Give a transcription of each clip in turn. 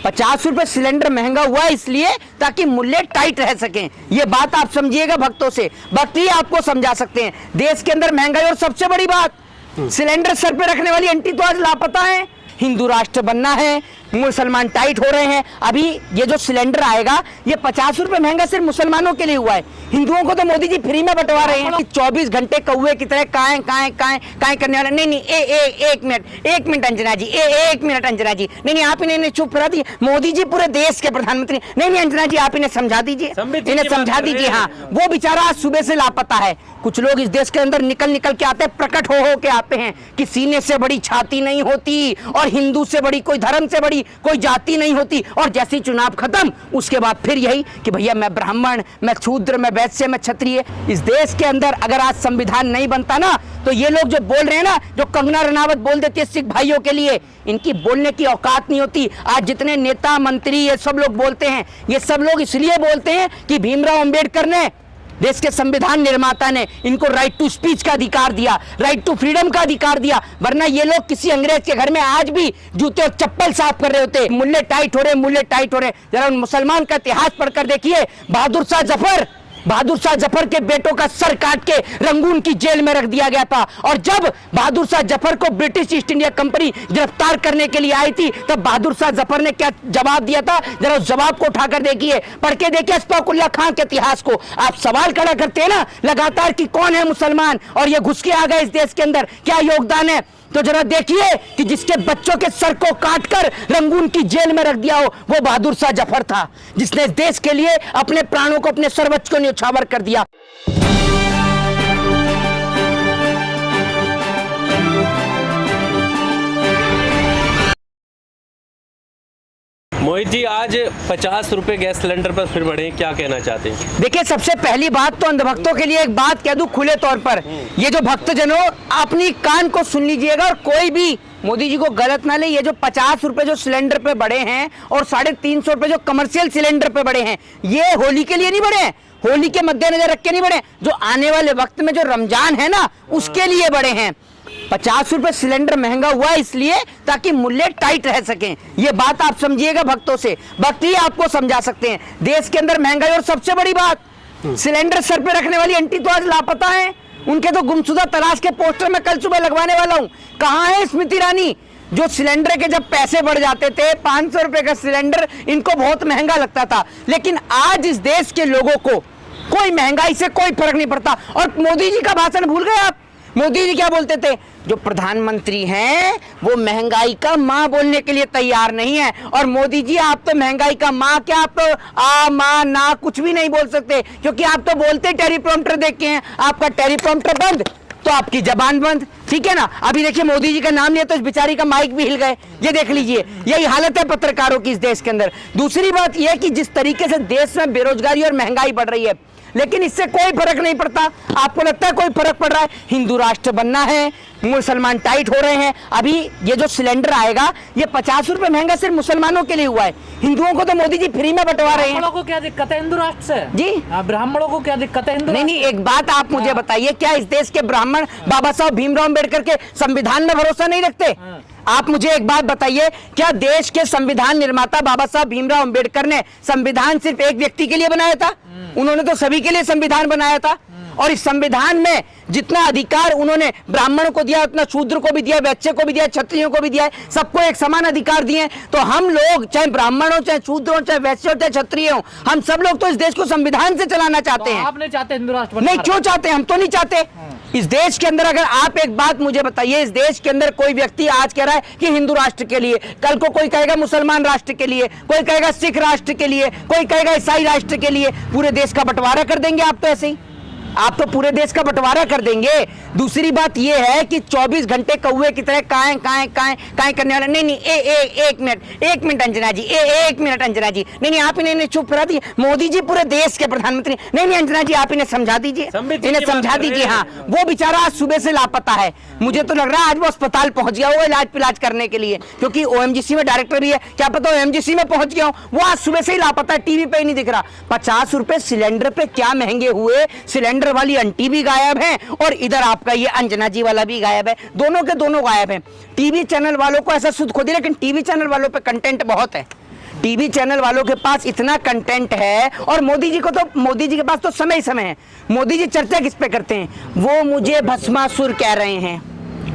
50 रुपए सिलेंडर महंगा हुआ इसलिए ताकि मूल्य टाइट रह सके। ये बात आप समझिएगा भक्तों से, भक्त ही आपको समझा सकते हैं। देश के अंदर महंगाई और सबसे बड़ी बात सिलेंडर सर पे रखने वाली आंटी तो आज लापता है। हिंदू राष्ट्र बनना है, मुसलमान टाइट हो रहे हैं। अभी ये जो सिलेंडर आएगा ये 50 रुपए महंगा सिर्फ मुसलमानों के लिए हुआ है, हिंदुओं को तो मोदी जी फ्री में बंटवा रहे हैं। 24 घंटे कौवे की तरह काएं काएं काएं काएं करने वाले। नहीं एक मिनट अंजना जी, एक मिनट अंजना जी, नहीं आप इन्हें चुप करा दिए। मोदी जी पूरे देश के प्रधानमंत्री, नहीं अंजना जी आप इन्हें समझा दीजिए, इन्हें समझा दीजिए। हाँ, वो बेचारा आज सुबह से लापता है। कुछ लोग इस देश के अंदर निकल के आते हैं, प्रकट हो के आते हैं कि सीने से बड़ी छाती नहीं होती और हिंदू से बड़ी कोई धर्म से बड़ी कोई जाति नहीं होती। और जैसे ही चुनाव खत्म उसके बाद फिर यही कि भैया मैं ब्राह्मण, मैं शूद्र, मैं वैश्य, मैं क्षत्रिय। इस देश के अंदर अगर आज संविधान नहीं बनता ना तो ये लोग जो बोल रहे हैं ना, जो कंगना रनावत बोल देती है सिख भाइयों के लिए, इनकी बोलने की औकात नहीं होती। आज जितने नेता मंत्री ये सब लोग बोलते हैं, ये सब लोग इसलिए बोलते हैं कि भीमराव अंबेडकर ने, देश के संविधान निर्माता ने इनको राइट टू स्पीच का अधिकार दिया, राइट टू फ्रीडम का अधिकार दिया। वरना ये लोग किसी अंग्रेज के घर में आज भी जूते और चप्पल साफ कर रहे होते। मूल्य टाइट हो रहे। जरा उन मुसलमान का इतिहास पढ़कर देखिए। बहादुर शाह जफर के बेटों का सर काट के रंगून की जेल में रख दिया गया था। और जब बहादुर शाह जफर को ब्रिटिश ईस्ट इंडिया कंपनी गिरफ्तार करने के लिए आई थी तब बहादुर शाह जफर ने क्या जवाब दिया था, जरा उस जवाब को उठाकर देखिए, पढ़ के देखिए अशफाकुल्लाह खान के इतिहास को। आप सवाल खड़ा करते हैं ना लगातार कि कौन है मुसलमान और ये घुस के आ गए इस देश के अंदर, क्या योगदान है, तो जरा देखिए कि जिसके बच्चों के सर को काटकर रंगून की जेल में रख दिया हो वो बहादुर शाह जफर था, जिसने देश के लिए अपने प्राणों को, अपने सर्वोच्च को न्यौछावर कर दिया। मोहित जी, आज 50 रुपए गैस सिलेंडर पर फिर बढ़े, क्या कहना चाहते हैं? देखिए, सबसे पहली बात तो अंधभक्तों के लिए एक बात कह दूं खुले तौर पर, ये जो भक्तजनों अपनी कान को सुन लीजिएगा और कोई भी मोदी जी को गलत ना ले। ये जो 50 रुपए जो सिलेंडर पे बढ़े हैं और 350 रुपए जो कमर्शियल सिलेंडर पे बढ़े हैं, ये होली के लिए नहीं बढ़े हैं, होली के मद्देनजर रख के नहीं बढ़े, जो आने वाले वक्त में जो रमजान है ना उसके लिए बढ़े हैं। 50 रुपए सिलेंडर महंगा हुआ इसलिए ताकि मूल्य टाइट रह सके। ये बात आप समझिएगा भक्तों से, भक्त ही आपको समझा सकते हैं। देश के अंदर महंगाई और सबसे बड़ी बात सिलेंडर सर पे रखने वाली आंटी तो आज लापता है। उनके तो गुमशुदा तलाश के पोस्टर में कल सुबह लगवाने वाला हूं। कहां है स्मृति ईरानी, जो सिलेंडर के जब पैसे बढ़ जाते थे 500 रुपए का सिलेंडर इनको बहुत महंगा लगता था, लेकिन आज इस देश के लोगों को कोई महंगाई से कोई फर्क नहीं पड़ता। और मोदी जी का भाषण भूल गए आप? मोदी जी क्या बोलते थे? जो प्रधानमंत्री हैं वो महंगाई का माँ बोलने के लिए तैयार नहीं है। और मोदी जी आप तो महंगाई का माँ क्या, आप तो आ माँ ना कुछ भी नहीं बोल सकते, क्योंकि आप तो बोलते टेलीप्रॉम्प्टर देख के हैं। आपका टेलीप्रॉम्प्टर बंद तो आपकी जबान बंद, ठीक है ना। अभी देखिए मोदी जी का नाम लिया तो इस बेचारी का माइक भी हिल गए। ये देख लीजिए, यही हालत है पत्रकारों की इस देश के अंदर। दूसरी बात यह कि जिस तरीके से देश में बेरोजगारी और महंगाई बढ़ रही है, लेकिन इससे कोई फर्क नहीं पड़ता। आपको लगता है कोई फर्क पड़ रहा है? हिंदू राष्ट्र बनना है, मुसलमान टाइट हो रहे हैं। अभी ये जो सिलेंडर आएगा ये 50 रुपए महंगा सिर्फ मुसलमानों के लिए हुआ है, हिंदुओं को तो मोदी जी फ्री में बंटवा रहे हैं। ब्राह्मणों को क्या दिक्कत है हिंदू राष्ट्र से? जी ब्राह्मणों को क्या दिक्कत है हिंदू? नहीं, एक बात आप मुझे बताइए, क्या इस देश के ब्राह्मण बाबा साहब भीमराव अंबेडकर के संविधान में भरोसा नहीं रखते? आप मुझे एक बात बताइए, क्या देश के संविधान निर्माता बाबा साहब भीमराव अंबेडकर ने संविधान सिर्फ एक व्यक्ति के लिए बनाया था? उन्होंने तो सभी के लिए संविधान बनाया था। और इस संविधान में जितना अधिकार उन्होंने ब्राह्मणों को दिया उतना शूद्र को भी दिया, वैश्य को भी दिया, क्षत्रियों को भी दिया, सबको एक समान अधिकार दिए। तो हम लोग चाहे ब्राह्मण हो, चाहे शूद्र हो, चाहे वैश्य हो, चाहे क्षत्रिय हो, हम सब लोग तो इस देश को संविधान से चलाना चाहते हैं। आप नहीं चाहते हिंदू राष्ट्र? नहीं, क्यों चाहते? हम तो नहीं चाहते। इस देश के अंदर अगर आप एक बात मुझे बताइए, इस देश के अंदर कोई व्यक्ति आज कह रहा है कि हिंदू राष्ट्र के लिए, कल को कोई कहेगा मुसलमान राष्ट्र के लिए, कोई कहेगा सिख राष्ट्र के लिए, कोई कहेगा ईसाई राष्ट्र के लिए, पूरे देश का बंटवारा कर देंगे आप तो ऐसे ही। आप तो पूरे देश का बंटवारा कर देंगे। दूसरी बात यह है कि 24 घंटे कौवे की तरह काएं काएं काएं काएं करने वाले। नहीं एक मिनट अंजना जी, एक मिनट अंजना जी, नहीं आप इन्हें चुप करा दिए। मोदी जी पूरे देश के प्रधानमंत्री, नहीं अंजना जी आप इन्हें समझा दीजिए, इन्हें समझा दीजिए। हाँ, वो बेचारा आज सुबह से लापता है। मुझे तो लग रहा है आज वो अस्पताल पहुंच गया होगा इलाज करने के लिए, क्योंकि ओएमजीसी में डायरेक्टर भी है, क्या पता ओएमजीसी में पहुंच गया हो। वो आज सुबह से ही लापता है, टीवी पे ही नहीं दिख रहा। 50 रुपए सिलेंडर पे क्या महंगे हुए, सिलेंडर वाली आंटी भी गायब है और इधर आपका ये अंजना जी वाला भी गायब है। दोनों के दोनों गायब हैं। टीवी चैनल वालों को ऐसा सुध खो दिया, लेकिन टीवी चैनल वालों पे कंटेंट बहुत है। टीवी चैनल वालों के पास इतना कंटेंट है, और मोदी जी के पास तो समय ही समय है। मोदी जी चर्चा किस पे करते हैं? वो मुझे भस्मासुर कह रहे हैं,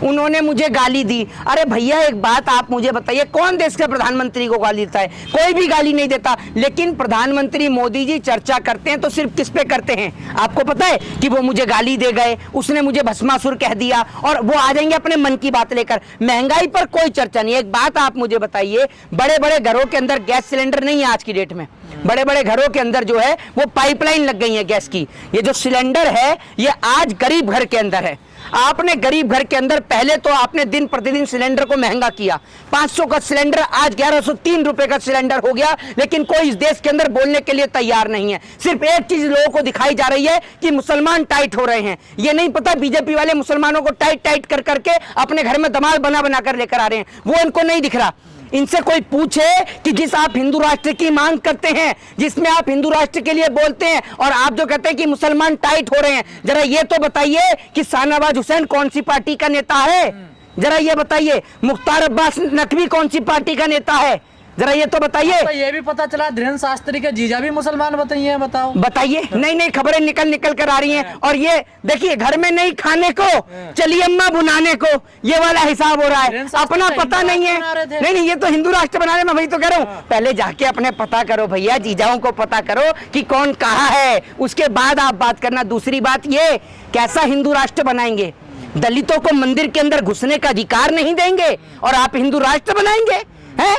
उन्होंने मुझे गाली दी। अरे भैया एक बात आप मुझे बताइए, कौन देश के प्रधानमंत्री को गाली देता है? कोई भी गाली नहीं देता। लेकिन प्रधानमंत्री मोदी जी चर्चा करते हैं तो सिर्फ किस पे करते हैं? आपको पता है कि वो मुझे गाली दे गए, उसने मुझे भस्मासुर कह दिया, और वो आ जाएंगे अपने मन की बात लेकर। महंगाई पर कोई चर्चा नहीं। एक बात आप मुझे बताइए, बड़े बड़े घरों के अंदर गैस सिलेंडर नहीं है आज की डेट में। बड़े बड़े घरों के अंदर जो है वो पाइपलाइन लग गई है गैस की। ये जो सिलेंडर है ये आज गरीब घर के अंदर है। आपने गरीब घर के अंदर पहले तो आपने दिन प्रतिदिन सिलेंडर को महंगा किया। 500 का सिलेंडर आज 1103 रुपए का सिलेंडर हो गया। लेकिन कोई इस देश के अंदर बोलने के लिए तैयार नहीं है। सिर्फ एक चीज लोगों को दिखाई जा रही है कि मुसलमान टाइट हो रहे हैं। ये नहीं पता बीजेपी वाले मुसलमानों को टाइट टाइट कर करके अपने घर में दमाल बना बना कर लेकर आ रहे हैं, वो इनको नहीं दिख रहा। इनसे कोई पूछे कि जिस आप हिंदू राष्ट्र की मांग करते हैं, जिसमें आप हिंदू राष्ट्र के लिए बोलते हैं, और आप जो कहते हैं कि मुसलमान टाइट हो रहे हैं, जरा ये तो बताइए कि शाहनवाज हुसैन कौन सी पार्टी का नेता है? जरा ये बताइए। मुख्तार अब्बास नकवी कौन सी पार्टी का नेता है? जरा ये तो बताइए। तो ये भी पता चला धीरेन्द्र शास्त्री के जीजा भी मुसलमान बताइए, बताओ बताइए। नई नई खबरें निकल निकल कर आ रही हैं। और ये देखिए, घर में नहीं खाने को चलिए अम्मा बुनाने को, ये वाला हिसाब हो रहा है। अपना पता नहीं है। नहीं, ये तो हिंदू राष्ट्र बना रहे। मैं वही तो कह रहा हूँ, पहले जाके अपने पता करो भैया, जीजाओं को पता करो कि कौन कहाँ है, उसके बाद आप बात करना। दूसरी बात ये, कैसा हिंदू राष्ट्र बनाएंगे? दलितों को मंदिर के अंदर घुसने का अधिकार नहीं देंगे और आप हिंदू राष्ट्र बनाएंगे? हैं?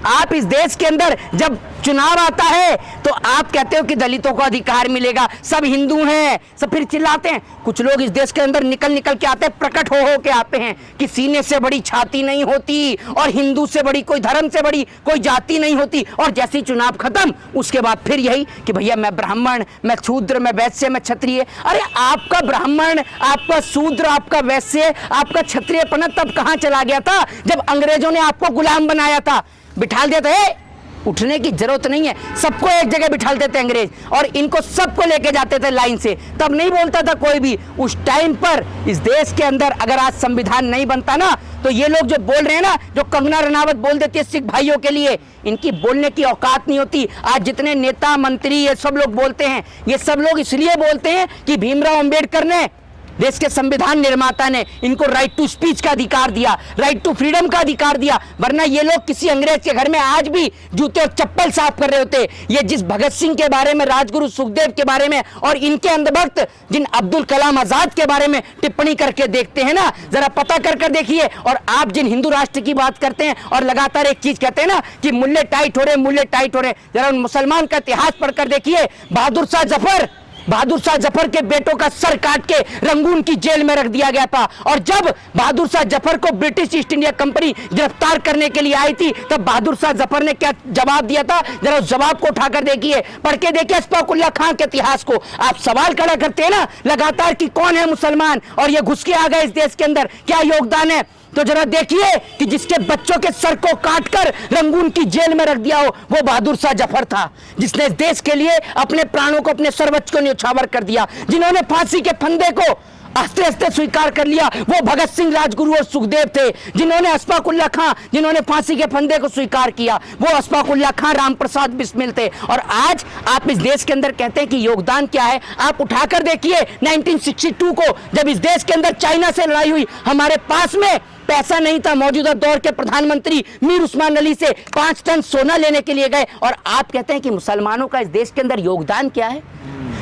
आप इस देश के अंदर जब चुनाव आता है तो आप कहते हो कि दलितों को अधिकार मिलेगा, सब हिंदू हैं, सब फिर चिल्लाते हैं। कुछ लोग इस देश के अंदर निकल निकल के आते हैं, प्रकट हो के आते हैं कि सीने से बड़ी छाती नहीं होती, और हिंदू से बड़ी कोई धर्म से बड़ी कोई जाति नहीं होती। और जैसे ही चुनाव खत्म, उसके बाद फिर यही कि भैया मैं ब्राह्मण, मैं शूद्र, मैं वैश्य, मैं क्षत्रिय। अरे आपका ब्राह्मण, आपका शूद्र, आपका वैश्य, आपका क्षत्रियपना तब कहाँ चला गया था? जब अंग्रेजों ने आपको गुलाम बनाया था, बिठाल दिया था। उठने की जरूरत नहीं है, सबको एक जगह बिठाल देते अंग्रेज, और इनको सबको लेके जाते थे लाइन से। तब नहीं बोलता था कोई भी। उस टाइम पर इस देश के अंदर अगर आज संविधान नहीं बनता ना, तो ये लोग जो बोल रहे हैं ना, जो कंगना रनावत बोल देती है सिख भाइयों के लिए, इनकी बोलने की औकात नहीं होती। आज जितने नेता मंत्री ये सब लोग बोलते हैं, ये सब लोग इसलिए बोलते हैं कि भीमराव अंबेडकर ने, देश के संविधान निर्माता ने, इनको राइट टू स्पीच का अधिकार दिया, राइट टू फ्रीडम का अधिकार दिया। वरना ये लोग किसी अंग्रेज के घर में आज भी जूते और चप्पल साफ कर रहे होते। ये जिस भगत सिंह के बारे में, राजगुरु सुखदेव के बारे में, और इनके अंधभक्त जिन अब्दुल कलाम आजाद के बारे में टिप्पणी करके देखते हैं ना, जरा पता कर देखिए। और आप जिन हिंदू राष्ट्र की बात करते हैं और लगातार एक चीज कहते हैं ना कि मुल्ले टाइट हो रहे, मुल्ले टाइट हो रहे, जरा उन मुसलमान का इतिहास पढ़कर देखिए। बहादुर शाह जफर के बेटों का सर काट के रंगून की जेल में रख दिया गया था। और जब बहादुर शाह जफर को ब्रिटिश ईस्ट इंडिया कंपनी गिरफ्तार करने के लिए आई थी, तब बहादुर शाह जफर ने क्या जवाब दिया था? जरा उस जवाब को उठाकर देखिए, पढ़ के देखिए अशफाकुल्लाह खान के इतिहास को। आप सवाल खड़ा करते हैं ना लगातार कि कौन है मुसलमान, और ये घुस के आ गए इस देश के अंदर, क्या योगदान है? तो जरा देखिए कि जिसके बच्चों के सर को काटकर रंगून की जेल में रख दिया हो, वो बहादुर शाह जफर था, जिसने देश के लिए अपने प्राणों को, अपने सर्वोच्च को न्यौछावर कर दिया। जिन्होंने फांसी के फंदे को हंसते हंसते स्वीकार कर लिया, वो भगत सिंह, राजगुरु और सुखदेव थे। जिन्होंने अशफाकुल्लाह खां, जिन्होंने फांसी के फंदे को स्वीकार किया, वो अशफाकुल्लाह खां, रामप्रसाद बिस्मिल थे। और आज आप इस देश के अंदर कहते हैं कि योगदान क्या है? आप उठाकर देखिए 1962 को, जब इस देश के अंदर चाइना से लड़ाई हुई, हमारे पास में पैसा नहीं था। मौजूदा दौर के प्रधानमंत्री मीर उस्मान अली से 5 टन सोना लेने के लिए गए, और आप कहते हैं कि मुसलमानों का इस देश के अंदर योगदान क्या है?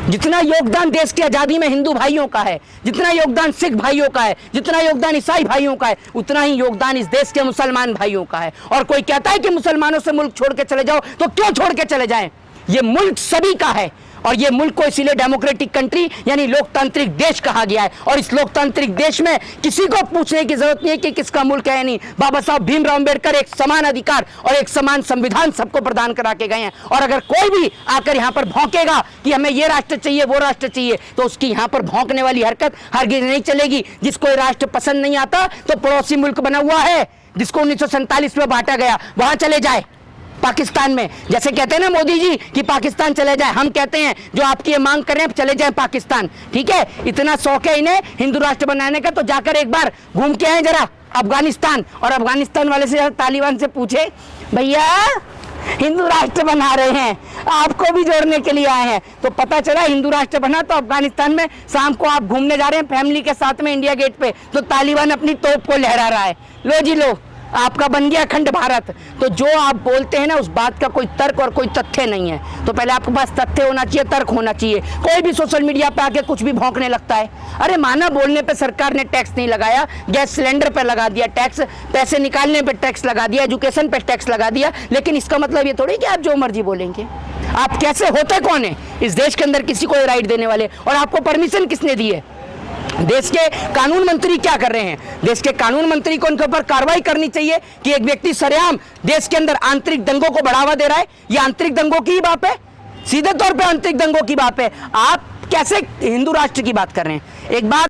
जितना योगदान देश की आजादी में हिंदू भाइयों का है, जितना योगदान सिख भाइयों का है, जितना योगदान ईसाई भाइयों का है, उतना ही योगदान इस देश के मुसलमान भाइयों का है। और कोई कहता है कि मुसलमानों से मुल्क छोड़ के चले जाओ, तो क्यों छोड़ के चले जाएं? ये मुल्क सभी का है, और ये मुल्क को इसीलिए डेमोक्रेटिक कंट्री यानी लोकतांत्रिक देश कहा गया है। और इस लोकतांत्रिक देश में किसी को पूछने की जरूरत नहीं है कि किसका मुल्क है। नहीं, बाबा साहब भीमराव अंबेडकर एक समान अधिकार और एक समान संविधान सबको प्रदान करा के गए हैं। और अगर कोई भी आकर यहाँ पर भौंकेगा कि हमें ये राष्ट्र चाहिए, वो राष्ट्र चाहिए, तो उसकी यहाँ पर भौंकने वाली हरकत हरगिज नहीं चलेगी। जिसको राष्ट्र पसंद नहीं आता तो पड़ोसी मुल्क बना हुआ है, जिसको 1947 में बांटा गया, वहां चले जाए। पाकिस्तान में जैसे कहते हैं ना मोदी जी कि पाकिस्तान चले जाए, हम कहते हैं जो आपकी ये मांग कर रहे हैं चले जाए पाकिस्तान। ठीक है, इतना शौक है इन्हें हिंदू राष्ट्र बनाने का, तो जाकर एक बार घूम के आए जरा अफगानिस्तान, और अफगानिस्तान वाले से तालिबान से पूछे, भैया हिंदू राष्ट्र बना रहे हैं, आपको भी जोड़ने के लिए आए हैं। तो पता चला हिंदू राष्ट्र बना तो अफगानिस्तान में शाम को आप घूमने जा रहे हैं फैमिली के साथ में इंडिया गेट पे, तो तालिबान अपनी तोप को लहरा रहा है। लो जी लो, आपका बन गया अखंड भारत। तो जो आप बोलते हैं ना उस बात का कोई तर्क और कोई तथ्य नहीं है। तो पहले आपके पास तथ्य होना चाहिए, तर्क होना चाहिए। कोई भी सोशल मीडिया पे आके कुछ भी भौंकने लगता है। अरे माना बोलने पे सरकार ने टैक्स नहीं लगाया, गैस सिलेंडर पे लगा दिया टैक्स, पैसे निकालने पे टैक्स लगा दिया, एजुकेशन पे टैक्स लगा दिया, लेकिन इसका मतलब ये थोड़ी कि आप जो मर्जी बोलेंगे। आप कैसे होते कौन है इस देश के अंदर किसी को राइट देने वाले, और आपको परमिशन किसने दी है? देश के कानून मंत्री क्या कर रहे हैं? देश के कानून मंत्री को उनके ऊपर कार्रवाई करनी चाहिए कि एक व्यक्ति सरेआम देश के अंदर आंतरिक दंगों को बढ़ावा दे रहा है। ये आंतरिक दंगों की ही बात है, सीधे तौर पे आंतरिक दंगों की बात है। आप कैसे हिंदू राष्ट्र की बात कर रहे हैं? एक बात